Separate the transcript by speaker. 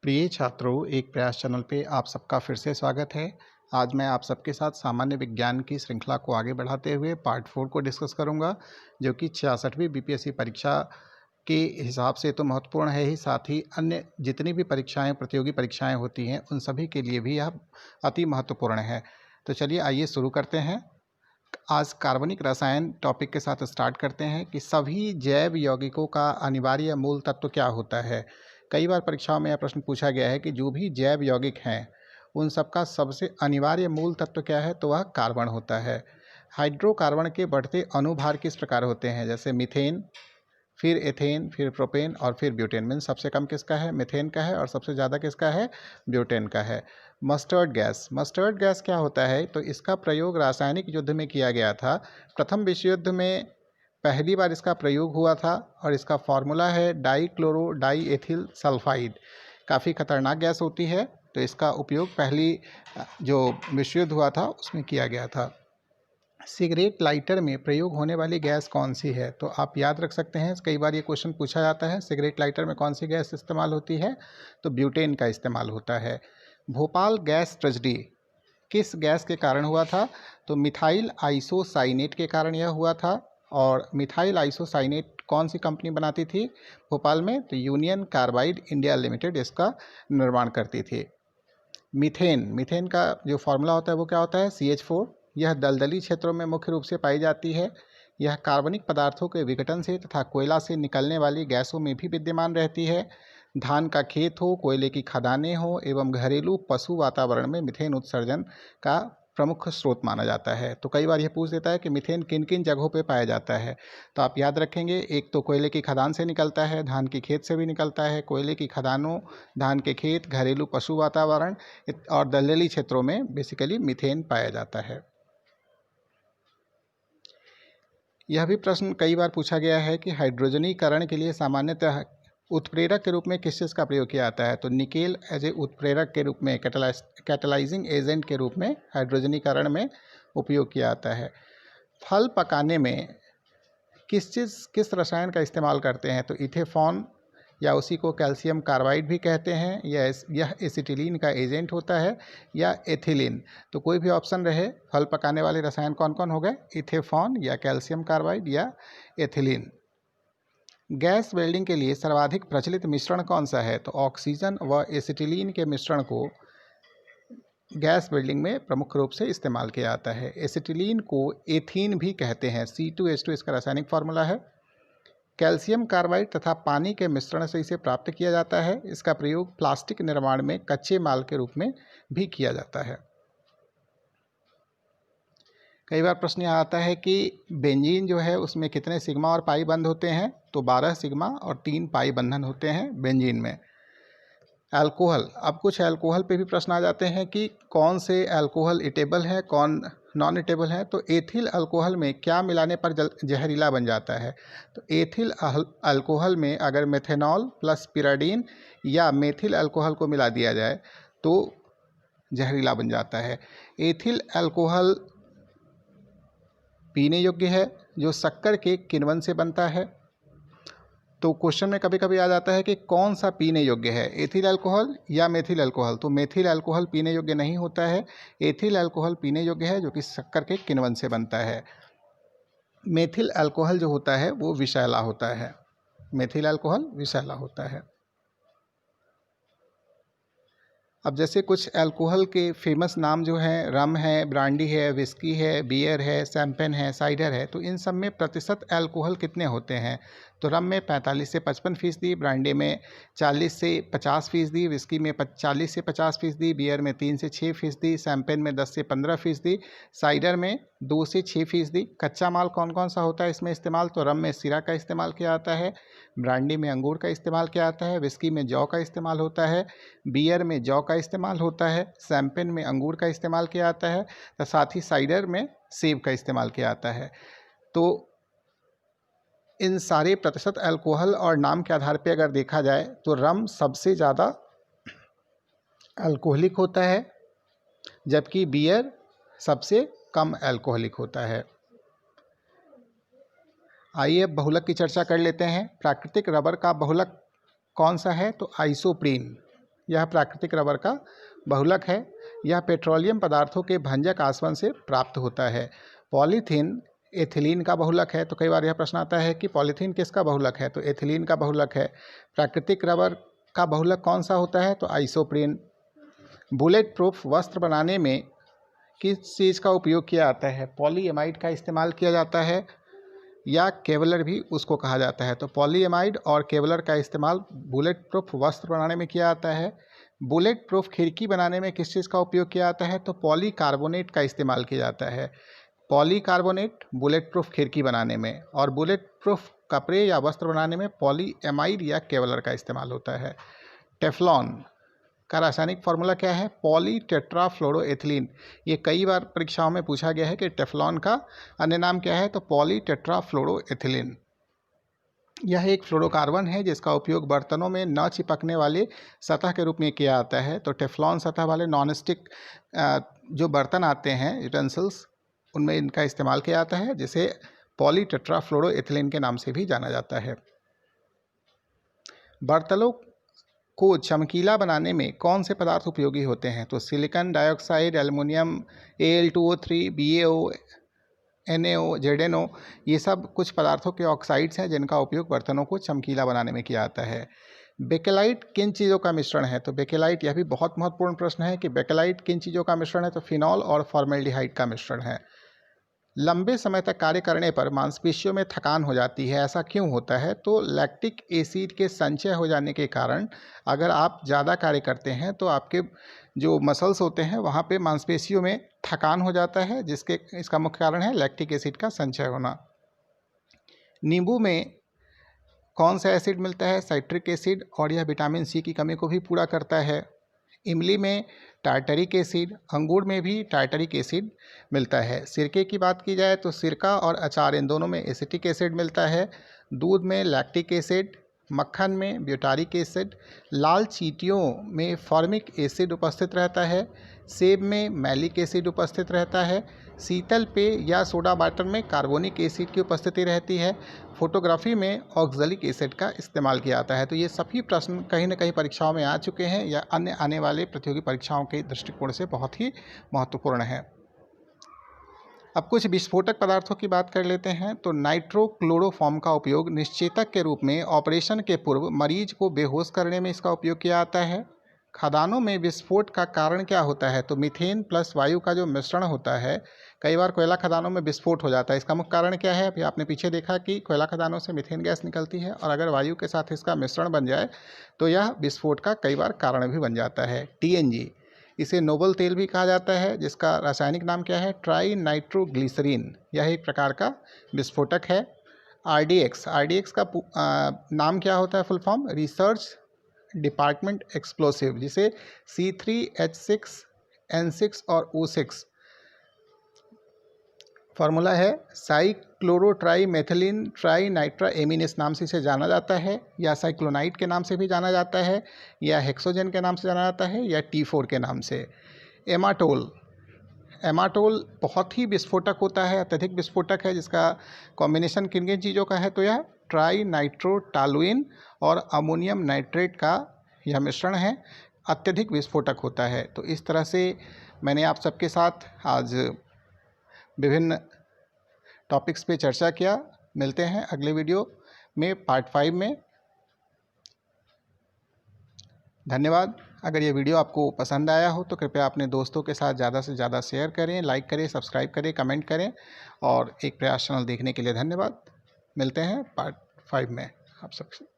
Speaker 1: प्रिय छात्रों, एक प्रयास चैनल पे आप सबका फिर से स्वागत है। आज मैं आप सबके साथ सामान्य विज्ञान की श्रृंखला को आगे बढ़ाते हुए पार्ट 4 को डिस्कस करूंगा, जो कि 66वीं बीपीएससी परीक्षा के हिसाब से तो महत्वपूर्ण है ही, साथ ही अन्य जितनी भी परीक्षाएं, प्रतियोगी परीक्षाएं होती हैं, उन सभी के लिए भी यह अति महत्वपूर्ण है। तो चलिए आइए शुरू करते हैं। आज कार्बनिक रसायन टॉपिक के साथ स्टार्ट करते हैं कि सभी जैव यौगिकों का अनिवार्य मूल तत्व क्या होता है। कई बार परीक्षाओं में यह प्रश्न पूछा गया है कि जो भी जैव यौगिक हैं उन सबका सबसे अनिवार्य मूल तत्व क्या है, तो वह कार्बन होता है। हाइड्रोकार्बन के बढ़ते अणुभार किस प्रकार होते हैं, जैसे मीथेन, फिर एथेन, फिर प्रोपेन और फिर ब्यूटेन। मीन सबसे कम किसका है, मीथेन का है, और सबसे ज़्यादा किसका है, ब्यूटेन का है। मस्टर्ड गैस क्या होता है, तो इसका प्रयोग रासायनिक युद्ध में किया गया था। प्रथम विश्व युद्ध में पहली बार इसका प्रयोग हुआ था और इसका फॉर्मूला है डाईक्लोरो डाई एथिल सल्फाइड। काफ़ी खतरनाक गैस होती है, तो इसका उपयोग पहली जो विश्व युद्ध हुआ था उसमें किया गया था। सिगरेट लाइटर में प्रयोग होने वाली गैस कौन सी है, तो आप याद रख सकते हैं, कई बार ये क्वेश्चन पूछा जाता है, सिगरेट लाइटर में कौन सी गैस इस्तेमाल होती है, तो ब्यूटेन का इस्तेमाल होता है। भोपाल गैस ट्रेजेडी किस गैस के कारण हुआ था, तो मिथाइल आइसोसाइनेट के कारण यह हुआ था। और मिथाइल आइसोसाइनेट कौन सी कंपनी बनाती थी भोपाल में, तो यूनियन कार्बाइड इंडिया लिमिटेड इसका निर्माण करती थी। मीथेन का जो फॉर्मूला होता है वो क्या होता है, CH4। यह दलदली क्षेत्रों में मुख्य रूप से पाई जाती है। यह कार्बनिक पदार्थों के विघटन से तथा कोयला से निकलने वाली गैसों में भी विद्यमान रहती है। धान का खेत हो, कोयले की खदानें हो एवं घरेलू पशु वातावरण में मीथेन उत्सर्जन का प्रमुख स्रोत माना जाता है। तो कई बार यह पूछ देता है कि मीथेन किन किन जगहों पे पाया जाता है, तो आप याद रखेंगे, एक तो कोयले की खदान से निकलता है, धान के खेत से भी निकलता है, कोयले की खदानों, धान के खेत, घरेलू पशु वातावरण और दलदली क्षेत्रों में बेसिकली मीथेन पाया जाता है। यह भी प्रश्न कई बार पूछा गया है कि हाइड्रोजनीकरण के लिए सामान्यतः उत्प्रेरक के रूप में किस चीज़ का प्रयोग किया जाता है, तो निकेल एज ए उत्प्रेरक के रूप में, कैटलाइजिंग एजेंट के रूप में हाइड्रोजनीकरण में उपयोग किया जाता है। फल पकाने में किस रसायन का इस्तेमाल करते हैं, तो इथेफॉन या उसी को कैल्शियम कार्बाइड भी कहते हैं। यह एसिटिलीन का एजेंट होता है, या एथिलीन। तो कोई भी ऑप्शन रहे, फल पकाने वाले रसायन कौन कौन हो गए, इथेफॉन या कैल्शियम कार्बाइड या एथिलीन। गैस वेल्डिंग के लिए सर्वाधिक प्रचलित मिश्रण कौन सा है, तो ऑक्सीजन व एसिटिलीन के मिश्रण को गैस वेल्डिंग में प्रमुख रूप से इस्तेमाल किया जाता है। एसिटिलीन को एथीन भी कहते हैं, C2H2 इसका रासायनिक फार्मूला है। कैल्शियम कार्बाइड तथा पानी के मिश्रण से इसे प्राप्त किया जाता है। इसका प्रयोग प्लास्टिक निर्माण में कच्चे माल के रूप में भी किया जाता है। कई बार प्रश्न यहाँ आता है कि बेंजीन जो है उसमें कितने सिग्मा और पाई बंध होते हैं, तो 12 सिग्मा और 3 पाई बंधन होते हैं बेंजीन में। अल्कोहल, अब कुछ अल्कोहल पे भी प्रश्न आ जाते हैं कि कौन से अल्कोहल इटेबल है, कौन नॉन इटेबल है। तो एथिल अल्कोहल में क्या मिलाने पर जहरीला बन जाता है, तो एथिल अल्कोहल में अगर मेथेनॉल प्लस पिराडीन या मेथिल अल्कोहल को मिला दिया जाए तो जहरीला बन जाता है। एथिल अल्कोहल पीने योग्य है, जो शक्कर के किण्वन से बनता है। तो क्वेश्चन में कभी कभी आ जाता है कि कौन सा पीने योग्य है, एथिल अल्कोहल या मेथिल अल्कोहल, तो मेथिल अल्कोहल पीने योग्य नहीं होता है, एथिल अल्कोहल पीने योग्य है, जो कि शक्कर के किण्वन से बनता है। मेथिल अल्कोहल जो होता है वो विषैला होता है, मेथिल अल्कोहल विषैला होता है। अब जैसे कुछ अल्कोहल के फेमस नाम जो हैं, रम है, ब्रांडी है, विस्की है, बियर है, शैंपेन है, साइडर है, तो इन सब में प्रतिशत अल्कोहल कितने होते हैं, तो रम में 45 से 55%, ब्रांडी में 40 से 50%, विस्की में 40 से 50%, बियर में 3 से 6%, शैंपेन में 10 से 15%, साइडर में 2 से 6%। कच्चा माल कौन कौन सा होता है इसमें इस्तेमाल, तो रम में सिरा का इस्तेमाल किया जाता है, ब्रांडी में अंगूर का इस्तेमाल किया जाता है, विस्की में जौ का इस्तेमाल होता है, बियर में जौ का इस्तेमाल होता है, शैंपेन में अंगूर का इस्तेमाल किया जाता है, तो साथ ही साइडर में सेब का इस्तेमाल किया जाता है। तो इन सारे प्रतिशत अल्कोहल और नाम के आधार पर अगर देखा जाए तो रम सबसे ज़्यादा अल्कोहलिक होता है, जबकि बियर सबसे कम अल्कोहलिक होता है। आइए अब बहुलक की चर्चा कर लेते हैं। प्राकृतिक रबर का बहुलक कौन सा है, तो आइसोप्रीन। यह प्राकृतिक रबर का बहुलक है। यह पेट्रोलियम पदार्थों के भंजक आसवन से प्राप्त होता है। पॉलीथीन एथिलीन का बहुलक है। तो कई बार यह प्रश्न आता है कि पॉलीथीन किसका बहुलक है, तो एथिलीन का बहुलक है। प्राकृतिक रबर का बहुलक कौन सा होता है, तो आइसोप्रीन। बुलेट प्रूफ वस्त्र बनाने में किस चीज़ का उपयोग किया जाता है, पॉलीएमाइड का इस्तेमाल किया जाता है या केवलर भी उसको कहा जाता है। तो पॉलीएमाइड और केवलर का इस्तेमाल बुलेट प्रूफ वस्त्र बनाने में किया जाता है। बुलेट प्रूफ खिड़की बनाने में किस चीज़ का उपयोग किया जाता है, तो पॉलीकार्बोनेट का इस्तेमाल किया जाता है। पॉलीकार्बोनेट बुलेट प्रूफ खिड़की बनाने में, और बुलेट प्रूफ कपड़े या वस्त्र बनाने में पॉलीएमाइड या केवलर का इस्तेमाल होता है। टेफ्लॉन का रासायनिक फार्मूला क्या है, पॉली टेट्राफ्लोरोएथिलीन। ये कई बार परीक्षाओं में पूछा गया है कि टेफ्लॉन का अन्य नाम क्या है, तो पॉली टेट्राफ्लोरोएथिलीन। यह एक फ्लोरोकार्बन है जिसका उपयोग बर्तनों में न चिपकने वाले सतह के रूप में किया जाता है। तो टेफ्लॉन सतह वाले नॉनस्टिक जो बर्तन आते हैं, यूटेंसिल्स, उनमें इनका इस्तेमाल किया जाता है, जिसे पॉली टेट्राफ्लोरोएथिलीन के नाम से भी जाना जाता है। बर्तनों को चमकीला बनाने में कौन से पदार्थ उपयोगी होते हैं, तो silicon dioxide, aluminium, Al2O3, BaO, NaO, ZnO, ये सब कुछ पदार्थों के ऑक्साइड्स हैं जिनका उपयोग बर्तनों को चमकीला बनाने में किया जाता है। बेकेलाइट किन चीज़ों का मिश्रण है, तो बेकेलाइट, यह भी बहुत महत्वपूर्ण प्रश्न है कि बेकेलाइट किन चीज़ों का मिश्रण है, तो फिनॉल और फॉर्मेल्डिहाइड का मिश्रण है। लंबे समय तक कार्य करने पर मांसपेशियों में थकान हो जाती है, ऐसा क्यों होता है, तो लैक्टिक एसिड के संचय हो जाने के कारण अगर आप ज़्यादा कार्य करते हैं तो आपके जो मसल्स होते हैं वहाँ पे मांसपेशियों में थकान हो जाता है, जिसके इसका मुख्य कारण है लैक्टिक एसिड का संचय होना। नींबू में कौन सा एसिड मिलता है, साइट्रिक एसिड, और यह विटामिन सी की कमी को भी पूरा करता है। इमली में टार्टरिक एसिड, अंगूर में भी टार्टरिक एसिड मिलता है। सिरके की बात की जाए तो सिरका और अचार, इन दोनों में एसिटिक एसिड मिलता है। दूध में लैक्टिक एसिड, मक्खन में ब्यूटारिक एसिड, लाल चींटियों में फॉर्मिक एसिड उपस्थित रहता है। सेब में मैलिक एसिड उपस्थित रहता है। शीतल पेय या सोडा वाटर में कार्बोनिक एसिड की उपस्थिति रहती है। फोटोग्राफी में ऑक्जेलिक एसिड का इस्तेमाल किया जाता है। तो ये सभी प्रश्न कहीं ना कहीं परीक्षाओं में आ चुके हैं या अन्य आने वाले प्रतियोगी परीक्षाओं के दृष्टिकोण से बहुत ही महत्वपूर्ण है। अब कुछ विस्फोटक पदार्थों की बात कर लेते हैं। तो नाइट्रोक्लोरोफॉर्म का उपयोग निश्चेतक के रूप में ऑपरेशन के पूर्व मरीज को बेहोश करने में इसका उपयोग किया जाता है। खदानों में विस्फोट का कारण क्या होता है, तो मीथेन प्लस वायु का जो मिश्रण होता है, कई बार कोयला खदानों में विस्फोट हो जाता है। इसका मुख्य कारण क्या है, अभी आपने पीछे देखा कि कोयला खदानों से मीथेन गैस निकलती है, और अगर वायु के साथ इसका मिश्रण बन जाए तो यह विस्फोट का कई बार कारण भी बन जाता है। TNG, इसे नोबल तेल भी कहा जाता है, जिसका रासायनिक नाम क्या है, ट्राई नाइट्रोग्लिसरीन। यह एक प्रकार का विस्फोटक है। RDX का नाम क्या होता है, full form, research department explosive, जिसे C3H6N6 और O6 फार्मूला है। साइक्लोरोट्राईमेथिलीन ट्राईनाइट्राएमीन इस नाम से इसे जाना जाता है, या साइक्लोनाइट के नाम से भी जाना जाता है, या हेक्सोजन के नाम से जाना जाता है, या T4 के नाम से। एमाटोल बहुत ही विस्फोटक होता है, अत्यधिक विस्फोटक है, जिसका कॉम्बिनेशन किन किन चीज़ों का है, तो यह ट्राईनाइट्रोटालुइन और अमोनियम नाइट्रेट का यह मिश्रण है, अत्यधिक विस्फोटक होता है। तो इस तरह से मैंने आप सबके साथ आज विभिन्न टॉपिक्स पे चर्चा किया। मिलते हैं अगले वीडियो में, पार्ट 5 में। धन्यवाद। अगर ये वीडियो आपको पसंद आया हो तो कृपया अपने दोस्तों के साथ ज़्यादा से ज़्यादा शेयर करें, लाइक करें, सब्सक्राइब करें, कमेंट करें, और एक प्रयास चैनल देखने के लिए धन्यवाद। मिलते हैं पार्ट 5 में आप सबसे।